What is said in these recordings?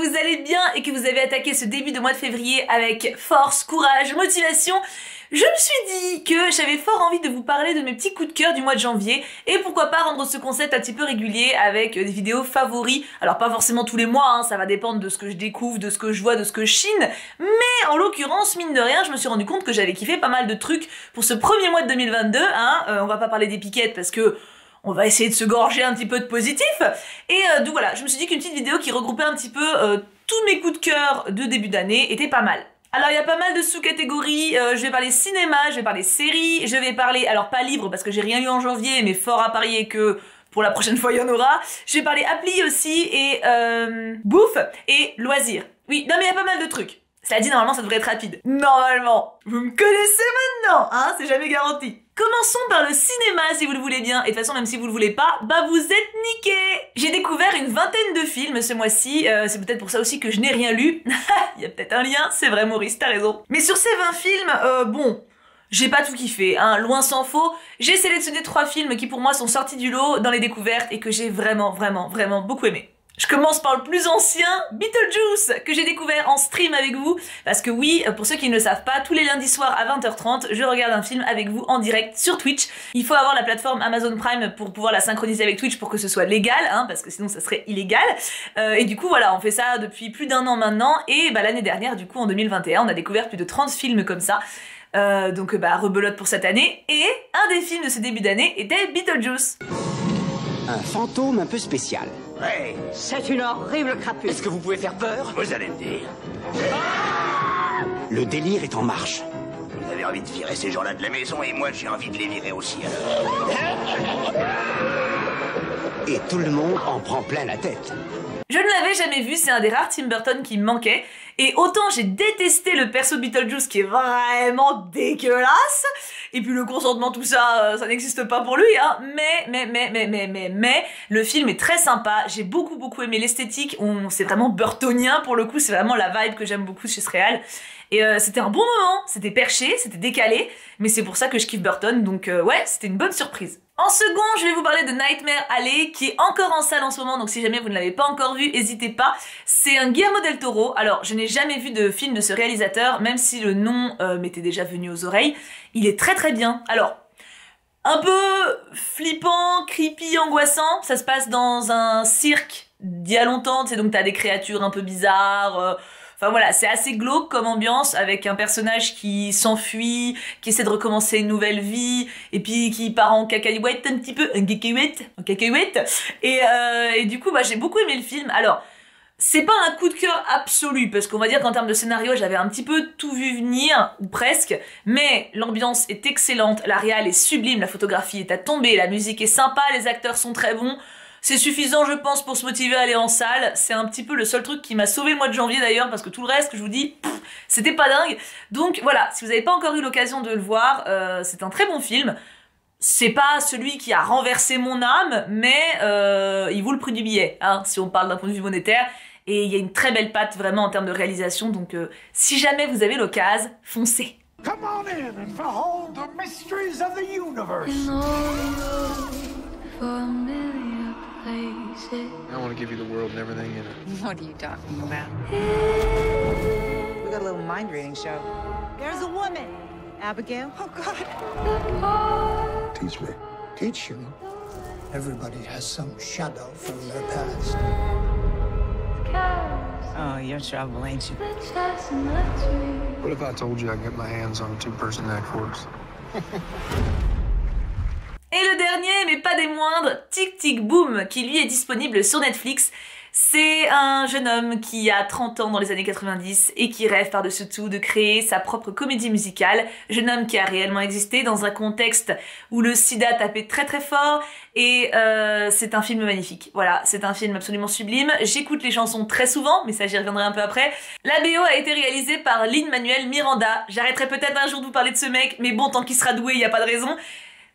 vous allez bien et que vous avez attaqué ce début de mois de février avec force, courage, motivation, je me suis dit que j'avais fort envie de vous parler de mes petits coups de cœur du mois de janvier et pourquoi pas rendre ce concept un petit peu régulier avec des vidéos favoris. Alors pas forcément tous les mois, hein, ça va dépendre de ce que je découvre, de ce que je vois, de ce que je chine, mais en l'occurrence, mine de rien, je me suis rendu compte que j'avais kiffé pas mal de trucs pour ce premier mois de 2022, hein. On va pas parler des piquettes parce que on va essayer de se gorger un petit peu de positif. Et donc voilà, je me suis dit qu'une petite vidéo qui regroupait un petit peu tous mes coups de cœur de début d'année était pas mal. Alors il y a pas mal de sous-catégories, je vais parler cinéma, je vais parler séries, je vais parler, alors pas livre parce que j'ai rien eu en janvier, mais fort à parier que pour la prochaine fois il y en aura. Je vais parler appli aussi et bouffe et loisirs. Oui, non mais il y a pas mal de trucs. Cela dit, normalement ça devrait être rapide. Normalement. Vous me connaissez maintenant, hein, c'est jamais garanti. Commençons par le cinéma si vous le voulez bien, et de toute façon même si vous le voulez pas, bah vous êtes niqués. J'ai découvert une vingtaine de films ce mois-ci, c'est peut-être pour ça aussi que je n'ai rien lu. Il y a peut-être un lien, c'est vrai Maurice, t'as raison. Mais sur ces 20 films, bon, j'ai pas tout kiffé, hein, loin s'en faut. J'ai sélectionné 3 films qui pour moi sont sortis du lot dans les découvertes et que j'ai vraiment beaucoup aimé. Je commence par le plus ancien, Beetlejuice, que j'ai découvert en stream avec vous, parce que oui, pour ceux qui ne le savent pas, tous les lundis soirs à 20h30, je regarde un film avec vous en direct sur Twitch. Il faut avoir la plateforme Amazon Prime pour pouvoir la synchroniser avec Twitch pour que ce soit légal, hein, parce que sinon ça serait illégal. Et du coup voilà, on fait ça depuis plus d'1 an maintenant, et bah, l'année dernière, du coup en 2021, on a découvert plus de 30 films comme ça. Donc bah rebelote pour cette année, et un des films de ce début d'année était Beetlejuice. Un fantôme un peu spécial. Ouais. C'est une horrible crapule. Est-ce que vous pouvez faire peur? Vous allez me dire. Le délire est en marche. Vous avez envie de virer ces gens-là de la maison et moi j'ai envie de les virer aussi alors. Et tout le monde en prend plein la tête. Je ne l'avais jamais vu, c'est un des rares Tim Burton qui me manquait. Et autant j'ai détesté le perso de Beetlejuice qui est vraiment dégueulasse, et puis le consentement, tout ça, ça n'existe pas pour lui, hein, mais, le film est très sympa, j'ai beaucoup aimé l'esthétique, c'est vraiment burtonien pour le coup, c'est vraiment la vibe que j'aime beaucoup chez ce réal. Et c'était un bon moment, c'était perché, c'était décalé, mais c'est pour ça que je kiffe Burton, donc ouais, c'était une bonne surprise. En second, je vais vous parler de Nightmare Alley, qui est encore en salle en ce moment, donc si jamais vous ne l'avez pas encore vu, n'hésitez pas. C'est un Guillermo del Toro. Alors, je n'ai jamais vu de film de ce réalisateur, même si le nom m'était déjà venu aux oreilles. Il est très bien. Alors, un peu flippant, creepy, angoissant. Ça se passe dans un cirque d'il y a longtemps, tu sais, donc t'as des créatures un peu bizarres... Enfin voilà, c'est assez glauque comme ambiance, avec un personnage qui s'enfuit, qui essaie de recommencer une nouvelle vie, et puis qui part en cacahuète un petit peu, en cacahuète, et du coup bah j'ai beaucoup aimé le film. Alors, c'est pas un coup de cœur absolu, parce qu'on va dire qu'en termes de scénario, j'avais un petit peu tout vu venir, ou presque, mais l'ambiance est excellente, la réal est sublime, la photographie est à tomber, la musique est sympa, les acteurs sont très bons. C'est suffisant, je pense, pour se motiver à aller en salle. C'est un petit peu le seul truc qui m'a sauvé le mois de janvier d'ailleurs, parce que tout le reste, je vous dis, c'était pas dingue. Donc voilà, si vous n'avez pas encore eu l'occasion de le voir, c'est un très bon film. C'est pas celui qui a renversé mon âme, mais il vaut le prix du billet, hein, si on parle d'un point de vue monétaire. Et il y a une très belle patte vraiment en termes de réalisation, donc si jamais vous avez l'occasion, foncez. Come on in and behold the mysteries of the universe. I want to give you the world and everything in it. What are you talking about? We got a little mind reading show. There's a woman. Abigail. Oh, God. Teach me. Teach you. Everybody has some shadow from their past. Oh, you're trouble, ain't you? What if I told you I can get my hands on a 2-person act force? Et le dernier, mais pas des moindres, Tic Tic Boom, qui lui est disponible sur Netflix. C'est un jeune homme qui a 30 ans dans les années 90 et qui rêve par-dessus tout de créer sa propre comédie musicale. Jeune homme qui a réellement existé dans un contexte où le sida tapait très fort, et c'est un film magnifique. Voilà, c'est un film absolument sublime. J'écoute les chansons très souvent, mais ça j'y reviendrai un peu après. La BO a été réalisée par Lin-Manuel Miranda. J'arrêterai peut-être un jour de vous parler de ce mec, mais bon, tant qu'il sera doué, il n'y a pas de raison.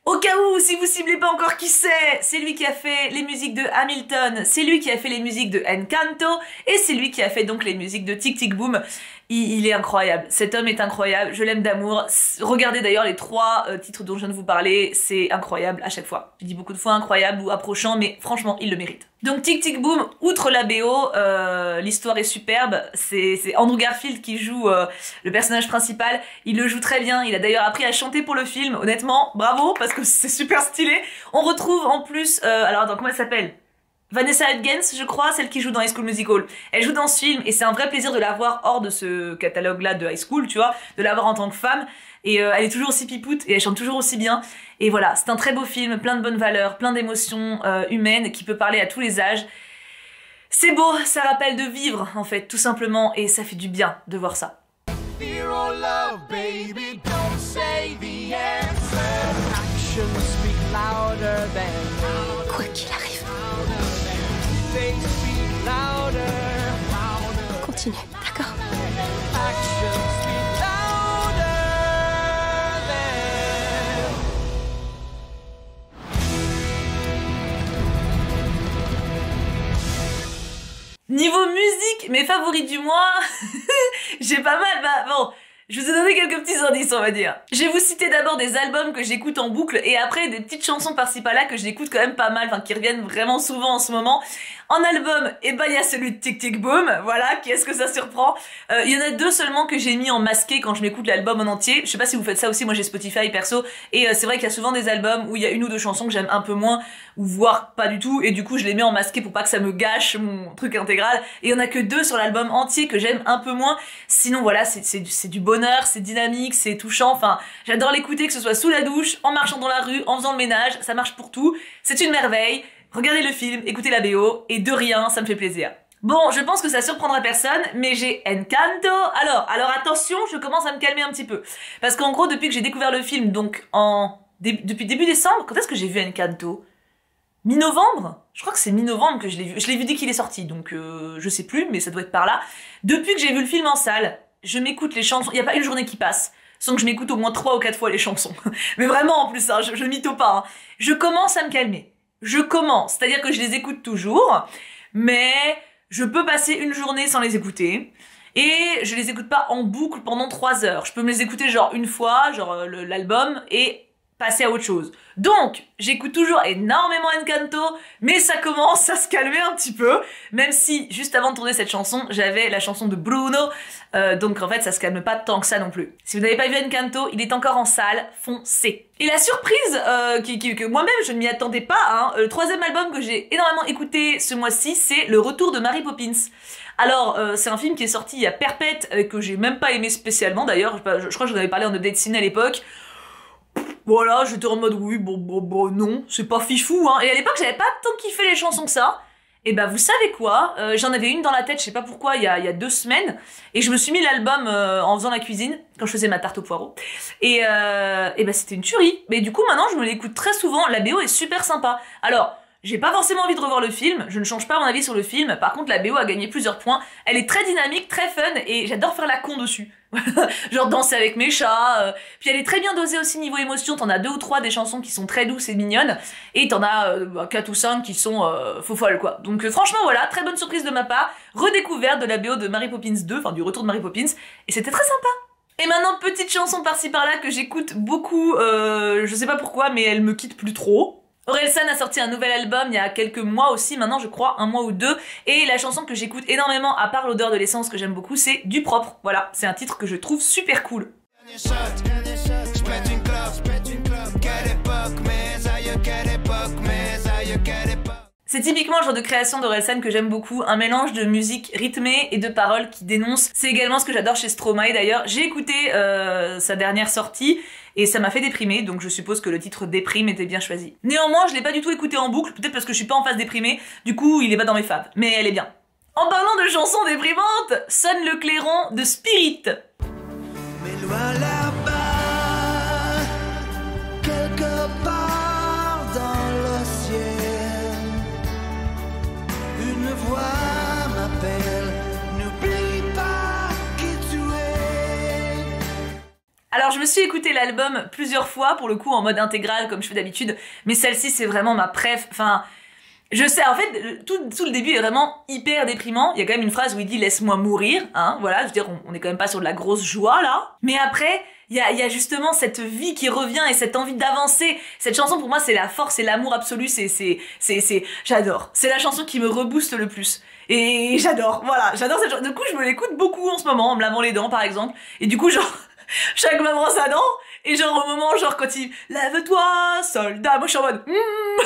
Au cas où, si vous ciblez pas encore qui c'est lui qui a fait les musiques de Hamilton, c'est lui qui a fait les musiques de Encanto, et c'est lui qui a fait donc les musiques de Tic Tic Boom. il est incroyable. Cet homme est incroyable, je l'aime d'amour. Regardez d'ailleurs les 3 titres dont je viens de vous parler, c'est incroyable à chaque fois. Je dis beaucoup de fois incroyable ou approchant, mais franchement, il le mérite. Donc Tic Tic Boom, outre la BO, l'histoire est superbe. C'est Andrew Garfield qui joue le personnage principal. Il le joue très bien, il a d'ailleurs appris à chanter pour le film. Honnêtement, bravo, parce que c'est super stylé. On retrouve en plus, alors attends, comment elle s'appelle ? Vanessa Hudgens, je crois, celle qui joue dans High School Musical. Elle joue dans ce film et c'est un vrai plaisir de la voir hors de ce catalogue-là de High School, tu vois, de la voir en tant que femme. Et elle est toujours aussi pipoute et elle chante toujours aussi bien. Et voilà, c'est un très beau film, plein de bonnes valeurs, plein d'émotions humaines qui peut parler à tous les âges. C'est beau, ça rappelle de vivre en fait, tout simplement, et ça fait du bien de voir ça. Quoi qu'il arrive. Continue, d'accord? Niveau musique, mes favoris du mois, j'ai pas mal, bah bon, je vous ai donné quelques petits indices, on va dire. Je vais vous citer d'abord des albums que j'écoute en boucle et après des petites chansons par-ci par-là que j'écoute quand même pas mal, enfin qui reviennent vraiment souvent en ce moment. En album, eh ben il y a celui de Tic Tic Boom, voilà, qu'est-ce que ça surprend. Il y en a 2 seulement que j'ai mis en masqué quand je m'écoute l'album en entier. Je sais pas si vous faites ça aussi, moi j'ai Spotify perso, et c'est vrai qu'il y a souvent des albums où il y a 1 ou 2 chansons que j'aime un peu moins, ou voire pas du tout, et du coup je les mets en masqué pour pas que ça me gâche mon truc intégral. Et il y en a que 2 sur l'album entier que j'aime un peu moins. Sinon voilà, c'est du bonheur, c'est dynamique, c'est touchant, enfin j'adore l'écouter, que ce soit sous la douche, en marchant dans la rue, en faisant le ménage, ça marche pour tout, c'est une merveille. Regardez le film, écoutez la BO, et de rien, ça me fait plaisir. Bon, je pense que ça surprendra personne, mais j'ai Encanto. Alors attention, je commence à me calmer un petit peu. Parce qu'en gros, depuis que j'ai découvert le film, donc depuis début décembre, quand est-ce que j'ai vu Encanto ? Mi-novembre ? Je crois que c'est mi-novembre que je l'ai vu. Je l'ai vu dès qu'il est sorti, donc je sais plus, mais ça doit être par là. Depuis que j'ai vu le film en salle, je m'écoute les chansons, il n'y a pas une journée qui passe sans que je m'écoute au moins 3 ou 4 fois les chansons. Mais vraiment en plus, hein, je mytho pas. Hein. Je commence à me calmer. C'est-à-dire que je les écoute toujours, mais je peux passer une journée sans les écouter, et je les écoute pas en boucle pendant 3 heures. Je peux me les écouter genre une fois, genre l'album, et passer à autre chose. Donc, j'écoute toujours énormément Encanto, mais ça commence à se calmer un petit peu, même si, juste avant de tourner cette chanson, j'avais la chanson de Bruno, donc en fait, ça se calme pas tant que ça non plus. Si vous n'avez pas vu Encanto, il est encore en salle, foncez. Et la surprise, que moi-même, je ne m'y attendais pas, hein, le 3e album que j'ai énormément écouté ce mois-ci, c'est Le Retour de Mary Poppins. Alors, c'est un film qui est sorti il y a perpète, que j'ai même pas aimé spécialement d'ailleurs, je crois que j'en avais parlé en update ciné à l'époque. Voilà, j'étais en mode oui, bon, non, c'est pas fifou, hein. Et à l'époque, j'avais pas tant kiffé les chansons que ça. Et bah, vous savez quoi, j'en avais une dans la tête, je sais pas pourquoi, il y a 2 semaines. Et je me suis mis l'album en faisant la cuisine, quand je faisais ma tarte au poireau. Et bah, c'était une tuerie. Mais du coup, maintenant, je me l'écoute très souvent. La BO est super sympa. Alors, j'ai pas forcément envie de revoir le film, je ne change pas mon avis sur le film, par contre la BO a gagné plusieurs points, elle est très dynamique, très fun, et j'adore faire la con dessus. Genre danser avec mes chats, puis elle est très bien dosée aussi niveau émotion, t'en as 2 ou 3 des chansons qui sont très douces et mignonnes, et t'en as 4 ou 5 qui sont faux folles quoi. Donc franchement voilà, très bonne surprise de ma part, redécouverte de la BO de Mary Poppins 2, enfin du retour de Mary Poppins, et c'était très sympa. Et maintenant, petite chanson par-ci par-là que j'écoute beaucoup, je sais pas pourquoi, mais elle me quitte plus trop. Orelsan a sorti un nouvel album il y a quelques mois aussi, maintenant je crois, 1 mois ou 2, et la chanson que j'écoute énormément, à part l'odeur de l'essence que j'aime beaucoup, c'est Du Propre. Voilà, c'est un titre que je trouve super cool. C'est typiquement le genre de création d'Orelsan que j'aime beaucoup, un mélange de musique rythmée et de paroles qui dénoncent. C'est également ce que j'adore chez Stromae d'ailleurs. J'ai écouté sa dernière sortie et ça m'a fait déprimer, donc je suppose que le titre Déprime était bien choisi. Néanmoins, je l'ai pas du tout écouté en boucle, peut-être parce que je suis pas en phase déprimée, du coup il est pas dans mes faves, mais elle est bien. En parlant de chansons déprimantes, sonne le clairon de Spirit. Mais loin là-bas, quelque part dans le ciel, une voix m'appelle, n'oublie pas qui tu es. Alors je me suis écouté l'album plusieurs fois, pour le coup en mode intégral comme je fais d'habitude, mais celle-ci c'est vraiment ma préf, enfin... Je sais, en fait, tout le début est vraiment hyper déprimant. Il y a quand même une phrase où il dit « laisse-moi mourir », hein, voilà, je veux dire, on est quand même pas sur de la grosse joie, là. Mais après, il y a justement cette vie qui revient et cette envie d'avancer. Cette chanson, pour moi, c'est la force et l'amour absolu, j'adore. C'est la chanson qui me rebooste le plus. Et j'adore, voilà, j'adore cette chanson. Du coup, je me l'écoute beaucoup en ce moment, en me lavant les dents, par exemple. Et du coup, genre, chaque ma brosse à dents, et genre au moment, genre quand il « lève-toi, soldat », moi je suis en mode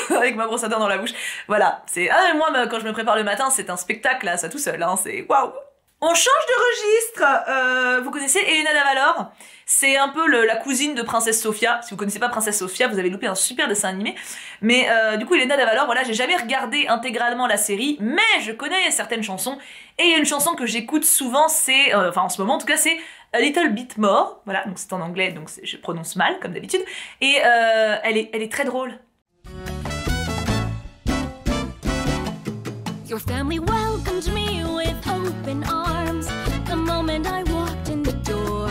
avec ma brosse à dents dans la bouche. Voilà, c'est... Ah, moi, quand je me prépare le matin, c'est un spectacle, là, ça tout seul, hein, c'est waouh. On change de registre. Vous connaissez Elena Davalor? C'est un peu la cousine de Princesse Sophia. Si vous connaissez pas Princesse Sophia, vous avez loupé un super dessin animé. Mais du coup, Elena Davalor, voilà, j'ai jamais regardé intégralement la série, mais je connais certaines chansons. Et il y a une chanson que j'écoute souvent, c'est... Enfin, en ce moment, en tout cas, c'est A Little Bit More. Voilà, donc c'est en anglais, donc je prononce mal, comme d'habitude. Et elle est très drôle. Your family welcomed me with open arms the moment I walked in the door.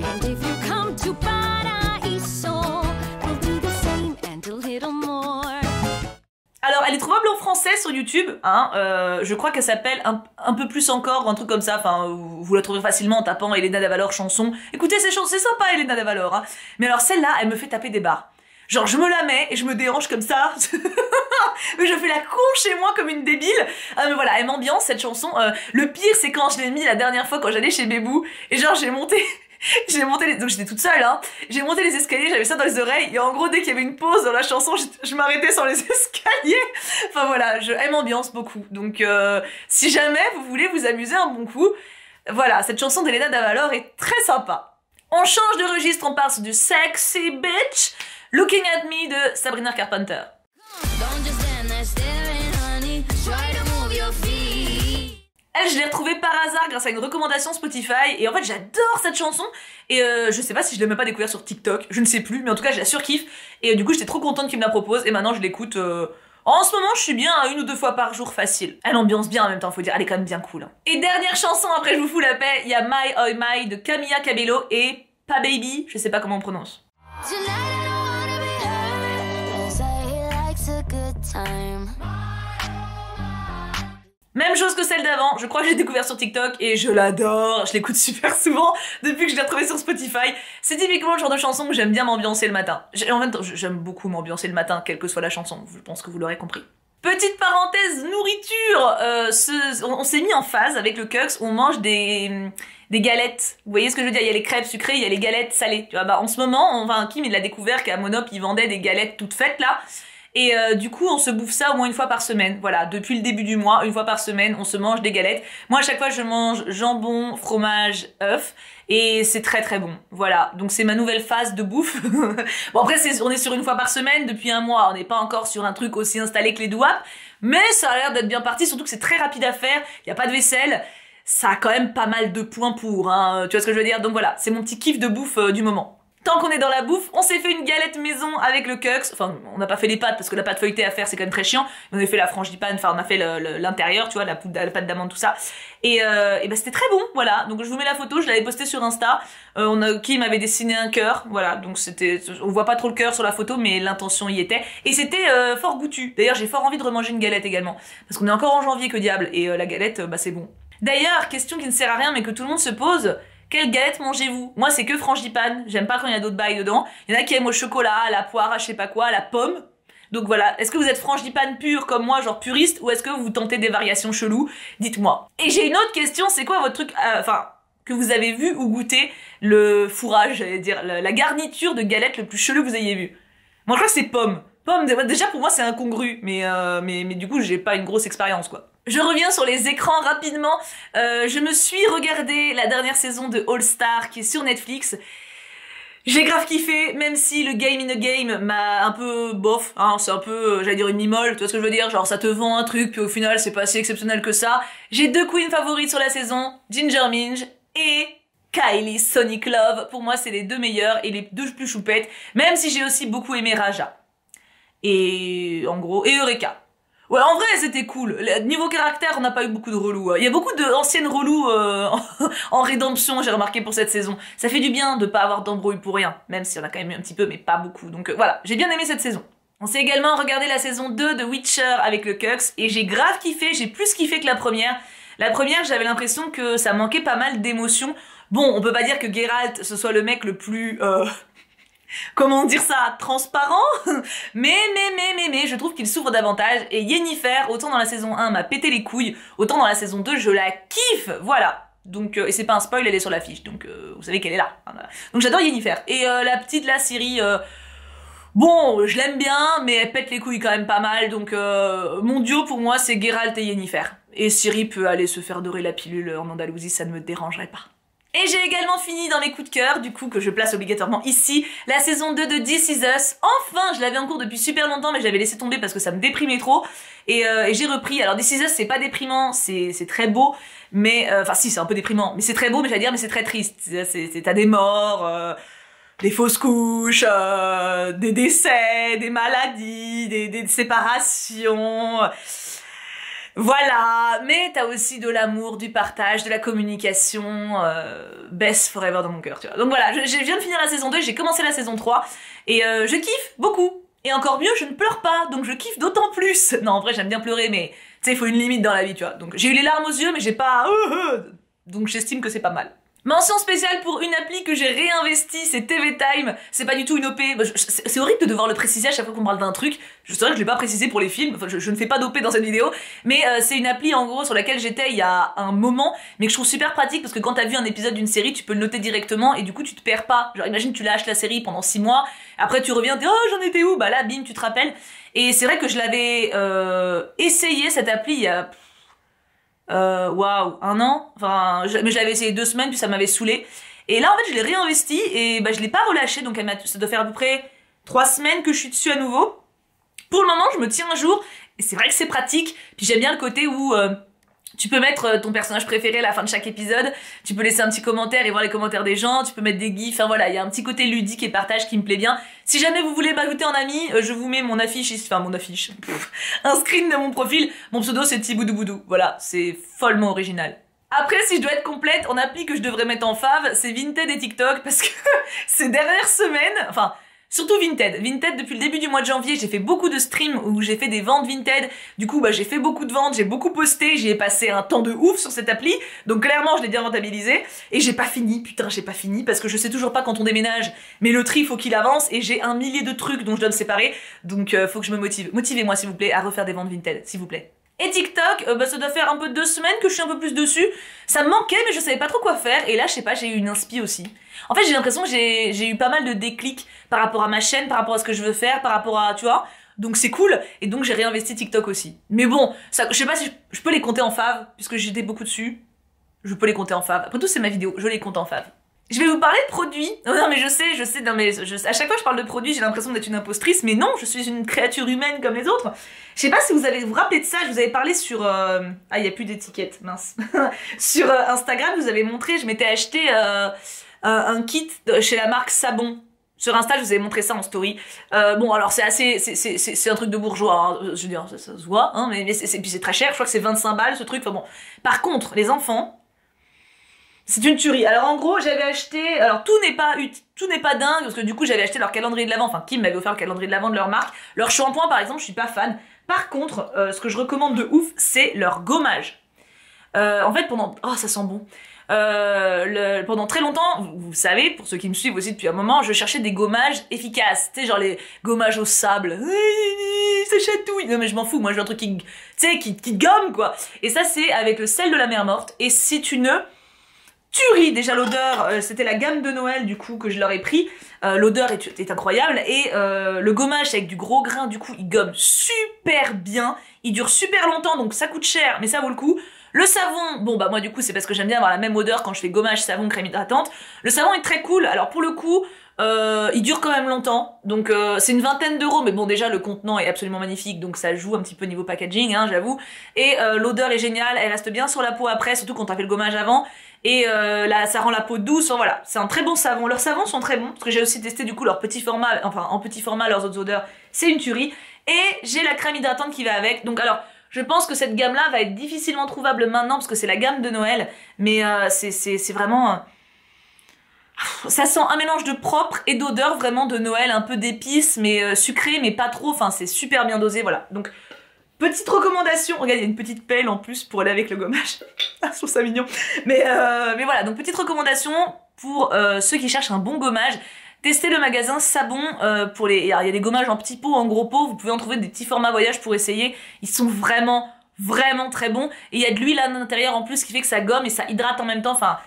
And if you come to Paraíso, we'll do the same and a little more. Alors, elle est trouvable en français sur YouTube, hein, je crois qu'elle s'appelle un peu plus encore, ou un truc comme ça, enfin, vous la trouverez facilement en tapant Elena Davalor chanson. Écoutez ces chansons, c'est sympa Elena Davalor, hein. Mais alors celle-là, elle me fait taper des barres. Genre, je me la mets et je me dérange comme ça. Mais je fais la con chez moi comme une débile. Ah, mais voilà, elle m'ambiance cette chanson. Le pire, c'est quand je l'ai mis la dernière fois quand j'allais chez Bébou. Et genre, j'ai monté donc j'étais toute seule, hein. J'ai monté les escaliers, j'avais ça dans les oreilles. Et en gros, dès qu'il y avait une pause dans la chanson, je m'arrêtais sur les escaliers. Enfin voilà, elle m'ambiance beaucoup. Donc, si jamais vous voulez vous amuser un bon coup, voilà, cette chanson d'Elena Davalor est très sympa. On change de registre, on passe du Sexy Bitch. Looking at Me de Sabrina Carpenter. Elle, je l'ai retrouvée par hasard grâce à une recommandation Spotify et en fait j'adore cette chanson et je sais pas si je l'ai même pas découvert sur TikTok, je ne sais plus, mais en tout cas je la surkiffe et du coup j'étais trop contente qu'il me la propose et maintenant je l'écoute. En ce moment je suis bien à 1 ou 2 fois par jour facile. Elle ambiance bien en même temps, faut dire, elle est quand même bien cool. Hein. Et dernière chanson, après je vous fous la paix, il y a My Oh My de Camila Cabello et Pa Baby, je sais pas comment on prononce. Même chose que celle d'avant, je crois que j'ai découvert sur TikTok et je l'adore, je l'écoute super souvent depuis que je l'ai retrouvée sur Spotify. C'est typiquement le genre de chanson que j'aime bien m'ambiancer le matin. En fait, j'aime beaucoup m'ambiancer le matin, quelle que soit la chanson, je pense que vous l'aurez compris. Petite parenthèse nourriture, on s'est mis en phase avec le Cux, on mange des galettes. Vous voyez ce que je veux dire, il y a les crêpes sucrées, il y a les galettes salées. Tu vois, bah en ce moment, Kim il l'a découvert qu'à Monop il vendait des galettes toutes faites là. Et du coup, on se bouffe ça au moins 1 fois par semaine. Voilà, depuis le début du mois, 1 fois par semaine, on se mange des galettes. Moi, à chaque fois, je mange jambon, fromage, œuf. Et c'est très très bon. Voilà, donc c'est ma nouvelle phase de bouffe. Bon, après, on est sur 1 fois par semaine depuis 1 mois. On n'est pas encore sur un truc aussi installé que les douaps. Mais ça a l'air d'être bien parti, surtout que c'est très rapide à faire. Il n'y a pas de vaisselle. Ça a quand même pas mal de points pour, hein. Tu vois ce que je veux dire? Donc voilà, c'est mon petit kiff de bouffe du moment. Tant qu'on est dans la bouffe, on s'est fait une galette maison avec le Cux. Enfin, on n'a pas fait les pâtes parce que la pâte feuilletée à faire c'est quand même très chiant. On a fait la frangipane, enfin on a fait l'intérieur, tu vois, la pâte d'amande, tout ça. Et bah c'était très bon, voilà. Donc je vous mets la photo, je l'avais postée sur Insta. Kim avait dessiné un cœur, voilà. Donc on voit pas trop le cœur sur la photo, mais l'intention y était. Et c'était fort goûtu. D'ailleurs j'ai fort envie de remanger une galette également. Parce qu'on est encore en janvier, que diable. Et la galette, bah c'est bon. D'ailleurs, question qui ne sert à rien mais que tout le monde se pose. Quelle galette mangez-vous? Moi, c'est que frangipane. J'aime pas quand il y a d'autres bails dedans. Il y en a qui aiment au chocolat, à la poire, à je sais pas quoi, à la pomme. Donc voilà. Est-ce que vous êtes frangipane pur comme moi, genre puriste, ou est-ce que vous tentez des variations cheloues? Dites-moi. Et j'ai une autre question. C'est quoi votre truc, que vous avez vu ou goûté, le fourrage, j'allais dire, la garniture de galette le plus chelou que vous ayez vu? Moi, je crois que c'est pomme. Pomme, déjà pour moi, c'est incongru. Mais du coup, j'ai pas une grosse expérience, quoi. Je reviens sur les écrans rapidement. Je me suis regardé la dernière saison de All Star qui est sur Netflix. J'ai grave kiffé, même si le Game in a Game m'a un peu bof, hein, c'est un peu, j'allais dire une mimole, tu vois ce que je veux dire, genre ça te vend un truc, puis au final c'est pas si exceptionnel que ça. J'ai 2 queens favorites sur la saison, Ginger Minj et Kylie Sonic Love. Pour moi c'est les 2 meilleures et les 2 plus choupettes, même si j'ai aussi beaucoup aimé Raja. Et en gros, et Eureka. Ouais, en vrai, c'était cool. Niveau caractère, on n'a pas eu beaucoup de relous. Il y a beaucoup d'anciennes relous en rédemption, j'ai remarqué pour cette saison. Ça fait du bien de pas avoir d'embrouille pour rien, même si on a quand même eu un petit peu, mais pas beaucoup. Donc voilà, j'ai bien aimé cette saison. On s'est également regardé la saison 2 de Witcher avec le Cux et j'ai grave kiffé, j'ai plus kiffé que la première. La première, j'avais l'impression que ça manquait pas mal d'émotions. Bon, on peut pas dire que Geralt ce soit le mec le plus... comment dire ça, transparent, mais je trouve qu'il s'ouvre davantage, et Yennefer, autant dans la saison 1 m'a pété les couilles, autant dans la saison 2 je la kiffe, voilà. Donc, et c'est pas un spoil, elle est sur l'affiche, donc vous savez qu'elle est là. Donc j'adore Yennefer. Et la petite là, Ciri, bon, je l'aime bien, mais elle pète les couilles quand même pas mal, donc mon duo pour moi c'est Geralt et Yennefer. Et Ciri peut aller se faire dorer la pilule en Andalousie, ça ne me dérangerait pas. Et j'ai également fini dans mes coups de cœur, du coup que je place obligatoirement ici, la saison 2 de This Is Us. Enfin, je l'avais en cours depuis super longtemps, mais je l'avais laissé tomber parce que ça me déprimait trop. Et j'ai repris. Alors This Is Us, c'est pas déprimant, c'est très beau, mais... Enfin si, c'est un peu déprimant, mais c'est très beau, mais j'allais dire, mais c'est très triste. T'as des morts, des fausses couches, des décès, des maladies, des séparations... Voilà, mais t'as aussi de l'amour, du partage, de la communication, best forever dans mon cœur, tu vois. Donc voilà, je viens de finir la saison 2, j'ai commencé la saison 3, et je kiffe beaucoup. Et encore mieux, je ne pleure pas, donc je kiffe d'autant plus. Non, en vrai, j'aime bien pleurer, mais tu sais, il faut une limite dans la vie, tu vois. Donc j'ai eu les larmes aux yeux, mais j'ai pas... Donc j'estime que c'est pas mal. Mention spéciale pour une appli que j'ai réinvestie, c'est TV Time. C'est pas du tout une OP. C'est horrible de devoir le préciser à chaque fois qu'on parle d'un truc. Je sais que je l'ai pas précisé pour les films. Enfin, je ne fais pas d'OP dans cette vidéo. Mais c'est une appli en gros sur laquelle j'étais il y a un moment, mais que je trouve super pratique parce que quand t'as vu un épisode d'une série, tu peux le noter directement et du coup tu te perds pas. Genre imagine tu lâches la série pendant 6 mois, après tu reviens, t'es oh j'en étais où? Bah là bim tu te rappelles. Et c'est vrai que je l'avais essayé cette appli il y a... waouh, 1 an, enfin, mais je l'avais essayé 2 semaines puis ça m'avait saoulé. Et là en fait je l'ai réinvesti et bah je l'ai pas relâché, donc ça doit faire à peu près 3 semaines que je suis dessus à nouveau. Pour le moment je me tiens un jour et c'est vrai que c'est pratique, puis j'aime bien le côté où tu peux mettre ton personnage préféré à la fin de chaque épisode, tu peux laisser un petit commentaire et voir les commentaires des gens, tu peux mettre des gifs, enfin voilà, il y a un petit côté ludique et partage qui me plaît bien. Si jamais vous voulez m'ajouter en ami, je vous mets mon affiche, un screen de mon profil, mon pseudo c'est Tiboudouboudou, voilà, c'est follement original. Après, si je dois être complète, en appli que je devrais mettre en fave, c'est Vinted et TikTok, parce que ces dernières semaines, enfin... Surtout Vinted. Vinted, depuis le début du mois de janvier, j'ai fait beaucoup de streams où j'ai fait des ventes Vinted. Du coup, bah, j'ai fait beaucoup de ventes, j'ai beaucoup posté, j'y ai passé un temps de ouf sur cette appli. Donc clairement, je l'ai bien rentabilisé. Et j'ai pas fini, putain, j'ai pas fini, parce que je sais toujours pas quand on déménage. Mais le tri, faut qu'il avance, et j'ai 1 millier de trucs dont je dois me séparer. Donc faut que je me motive. Motivez-moi, s'il vous plaît, à refaire des ventes Vinted, s'il vous plaît. Et TikTok, bah, ça doit faire un peu 2 semaines que je suis un peu plus dessus. Ça me manquait, mais je savais pas trop quoi faire. Et là, je sais pas, j'ai eu une inspi aussi. En fait, j'ai l'impression que j'ai eu pas mal de déclics par rapport à ma chaîne, par rapport à ce que je veux faire, par rapport à, tu vois. Donc c'est cool. Et donc j'ai réinvesti TikTok aussi. Mais bon, ça, je sais pas si je peux les compter en fave, puisque j'étais beaucoup dessus. Je peux les compter en fave. Après tout, c'est ma vidéo, je les compte en fave. Je vais vous parler de produits. Non mais je sais, non mais à chaque fois que je parle de produits, j'ai l'impression d'être une impostrice, mais non, je suis une créature humaine comme les autres. Je sais pas si vous vous rappelez de ça, je vous avais parlé sur... Ah, il y a plus d'étiquette, mince. Sur Instagram, je vous avais montré, je m'étais acheté un kit chez la marque Sabon. Sur Insta, je vous avais montré ça en story. Bon, alors c'est assez... C'est un truc de bourgeois, hein. Je veux dire, ça se voit, hein, mais puis c'est très cher, je crois que c'est 25 balles ce truc, enfin bon. Par contre, les enfants... C'est une tuerie. Alors en gros, j'avais acheté... Alors tout n'est pas dingue, parce que du coup j'avais acheté leur calendrier de l'Avent, enfin Kim m'avait offert le calendrier de l'Avent de leur marque. Leur shampoing par exemple, je suis pas fan. Par contre, ce que je recommande de ouf, c'est leur gommage. En fait, pendant... Oh, ça sent bon. Pendant très longtemps, vous savez, pour ceux qui me suivent aussi depuis un moment, je cherchais des gommages efficaces. Tu sais, genre les gommages au sable. Ça chatouille. Non mais je m'en fous, moi je veux un truc qui... Tu sais, qui gomme quoi. Et ça c'est avec le sel de la mer morte. Et c'est une... tuerie. Déjà l'odeur, c'était la gamme de Noël du coup que je leur ai pris, l'odeur est incroyable et le gommage avec du gros grain du coup il gomme super bien, il dure super longtemps donc ça coûte cher mais ça vaut le coup. Le savon, bon bah moi du coup c'est parce que j'aime bien avoir la même odeur quand je fais gommage, savon, crème hydratante. Le savon est très cool, alors pour le coup il dure quand même longtemps, donc c'est une 20aine d'euros, mais bon déjà le contenant est absolument magnifique, donc ça joue un petit peu niveau packaging, hein, j'avoue. Et l'odeur est géniale, elle reste bien sur la peau après, surtout quand t'as fait le gommage avant. Et là, ça rend la peau douce, voilà, c'est un très bon savon. Leurs savons sont très bons, parce que j'ai aussi testé du coup leur petit format, enfin en petit format leurs autres odeurs, c'est une tuerie. Et j'ai la crème hydratante qui va avec, donc alors... Je pense que cette gamme-là va être difficilement trouvable maintenant parce que c'est la gamme de Noël, mais c'est vraiment... Ça sent un mélange de propre et d'odeur vraiment de Noël, un peu d'épices, mais sucré, mais pas trop, enfin c'est super bien dosé, voilà. Donc, petite recommandation, regarde, il y a une petite pelle en plus pour aller avec le gommage. Je trouve ça mignon. Mais voilà, donc petite recommandation pour ceux qui cherchent un bon gommage. Testez le magasin Sabon pour les... Alors, il y a des gommages en petits pots, en gros pots, vous pouvez en trouver des petits formats voyage pour essayer. Ils sont vraiment très bons. Et il y a de l'huile à l'intérieur en plus qui fait que ça gomme et ça hydrate en même temps, enfin...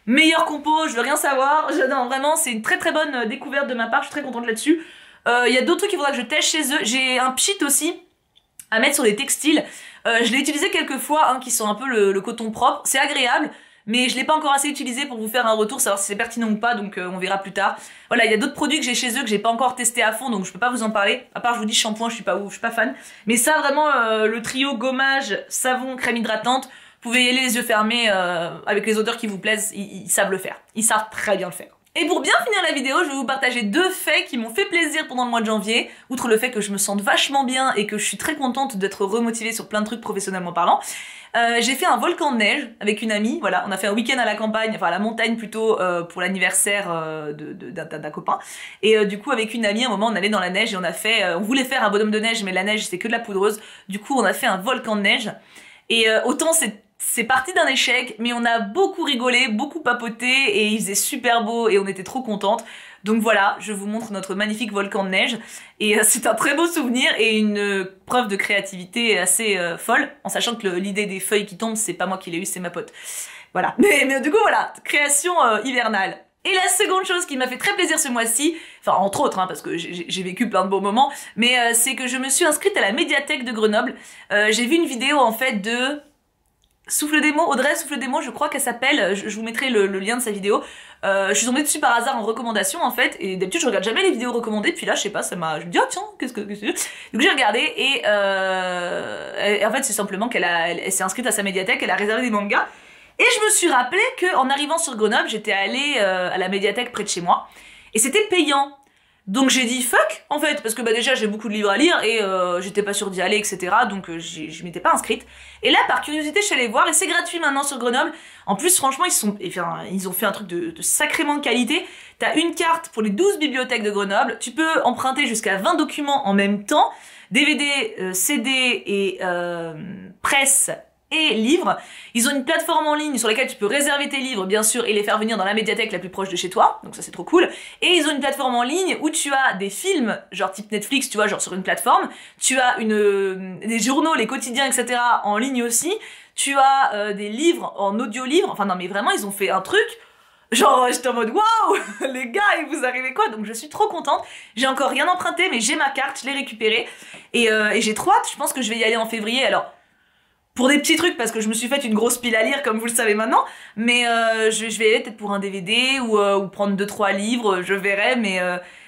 Meilleur compo, je veux rien savoir. Non, vraiment, c'est une très bonne découverte de ma part, je suis très contente là-dessus. Il y a d'autres trucs qu'il faudra que je teste chez eux. J'ai un pchit aussi à mettre sur les textiles. Je l'ai utilisé quelques fois, hein, qui sont un peu le coton propre. C'est agréable, mais je l'ai pas encore assez utilisé pour vous faire un retour, savoir si c'est pertinent ou pas, donc on verra plus tard. Voilà, il y a d'autres produits que j'ai chez eux que j'ai pas encore testé à fond, donc je peux pas vous en parler. À part, je vous dis, shampoing, je suis pas fan. Mais ça, vraiment, le trio gommage, savon, crème hydratante, vous pouvez y aller les yeux fermés avec les odeurs qui vous plaisent, ils savent le faire. Ils savent très bien le faire. Et pour bien finir la vidéo, je vais vous partager 2 faits qui m'ont fait plaisir pendant le mois de janvier. Outre le fait que je me sente vachement bien et que je suis très contente d'être remotivée sur plein de trucs professionnellement parlant. J'ai fait un volcan de neige avec une amie, voilà, on a fait un week-end à la campagne, enfin à la montagne plutôt, pour l'anniversaire d'un copain. Et du coup avec une amie, à un moment on allait dans la neige et on voulait faire un bonhomme de neige, mais la neige c'est que de la poudreuse. Du coup on a fait un volcan de neige. Et autant c'est parti d'un échec, mais on a beaucoup rigolé, beaucoup papoté, et il faisait super beau et on était trop contentes. Donc voilà, je vous montre notre magnifique volcan de neige. Et c'est un très beau souvenir et une preuve de créativité assez folle, en sachant que l'idée des feuilles qui tombent, c'est pas moi qui l'ai eu, c'est ma pote. Voilà. Mais du coup voilà, création hivernale. Et la seconde chose qui m'a fait très plaisir ce mois-ci, enfin entre autres, hein, parce que j'ai vécu plein de beaux moments, mais c'est que je me suis inscrite à la médiathèque de Grenoble. J'ai vu une vidéo en fait de... Souffle des mots, Audrey Souffle des mots, je crois qu'elle s'appelle, je vous mettrai le lien de sa vidéo. Je suis tombée dessus par hasard en recommandation en fait, et d'habitude je regarde jamais les vidéos recommandées, puis là je sais pas, je me dis ah tiens, qu'est-ce que c'est. Donc j'ai regardé et en fait c'est simplement qu'elle s'est inscrite à sa médiathèque, elle a réservé des mangas, et je me suis rappelé qu'en arrivant sur Grenoble, j'étais allée à la médiathèque près de chez moi, et c'était payant. Donc j'ai dit fuck en fait, parce que bah déjà j'ai beaucoup de livres à lire et j'étais pas sûre d'y aller, etc. Donc je m'étais pas inscrite. Et là par curiosité je suis allée voir et c'est gratuit maintenant sur Grenoble. En plus franchement ils ont fait un truc de sacrément de qualité. T'as une carte pour les 12 bibliothèques de Grenoble, tu peux emprunter jusqu'à 20 documents en même temps, DVD, CD et presse et livres. Ils ont une plateforme en ligne sur laquelle tu peux réserver tes livres bien sûr et les faire venir dans la médiathèque la plus proche de chez toi, donc ça c'est trop cool. Et ils ont une plateforme en ligne où tu as des films genre type Netflix, tu vois, genre sur une plateforme, tu as des journaux, les quotidiens, etc. en ligne aussi, tu as des livres en audio-livre, enfin non mais vraiment ils ont fait un truc, genre j'étais en mode waouh les gars, il vous arrivez quoi? Donc je suis trop contente, j'ai encore rien emprunté mais j'ai ma carte, je l'ai récupérée et j'ai trop hâte, je pense que je vais y aller en février. Alors pour des petits trucs, parce que je me suis fait une grosse pile à lire, comme vous le savez maintenant, mais je vais aller peut-être pour un DVD ou prendre 2-3 livres, je verrai, mais...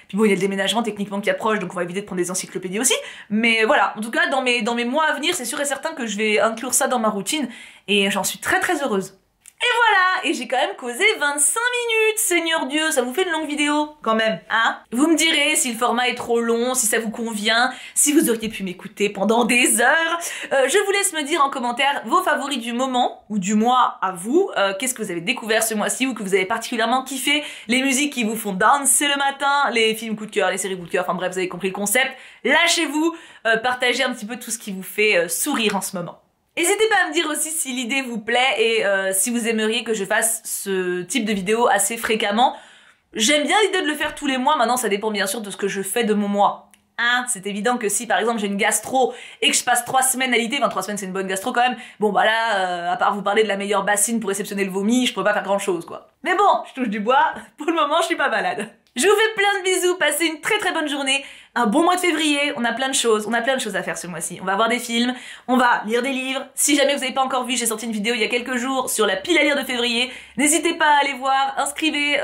Puis bon, il y a le déménagement techniquement qui approche, donc on va éviter de prendre des encyclopédies aussi, mais voilà, en tout cas, dans mes mois à venir, c'est sûr et certain que je vais inclure ça dans ma routine, et j'en suis très heureuse. Et voilà, et j'ai quand même causé 25 minutes, Seigneur Dieu, ça vous fait une longue vidéo, quand même, hein? Vous me direz si le format est trop long, si ça vous convient, si vous auriez pu m'écouter pendant des heures. Je vous laisse me dire en commentaire vos favoris du moment, ou du mois à vous, qu'est-ce que vous avez découvert ce mois-ci, ou que vous avez particulièrement kiffé, les musiques qui vous font danser le matin, les films coup de cœur, les séries coup de cœur, enfin bref, vous avez compris le concept. Lâchez-vous, partagez un petit peu tout ce qui vous fait sourire en ce moment. N'hésitez pas à me dire aussi si l'idée vous plaît et si vous aimeriez que je fasse ce type de vidéo assez fréquemment. J'aime bien l'idée de le faire tous les mois, maintenant ça dépend bien sûr de ce que je fais de mon mois. Hein, c'est évident que si par exemple j'ai une gastro et que je passe 3 semaines à l'été, enfin 3 semaines c'est une bonne gastro quand même, bon bah là, à part vous parler de la meilleure bassine pour réceptionner le vomi, je pourrais pas faire grand chose quoi. Mais bon, je touche du bois, pour le moment je suis pas malade. Je vous fais plein de bisous, passez une très bonne journée, un bon mois de février, on a plein de choses à faire ce mois-ci. On va voir des films, on va lire des livres. Si jamais vous n'avez pas encore vu, j'ai sorti une vidéo il y a quelques jours sur la pile à lire de février. N'hésitez pas à aller voir, inscrivez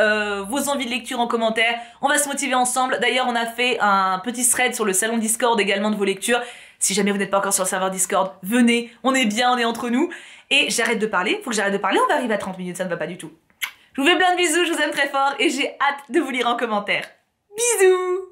vos envies de lecture en commentaire, on va se motiver ensemble. D'ailleurs, on a fait un petit thread sur le salon Discord également de vos lectures. Si jamais vous n'êtes pas encore sur le serveur Discord, venez, on est bien, on est entre nous. Et j'arrête de parler, faut que j'arrête de parler, on va arriver à 30 minutes, ça ne va pas du tout. Je vous fais plein de bisous, je vous aime très fort et j'ai hâte de vous lire en commentaire. Bisous!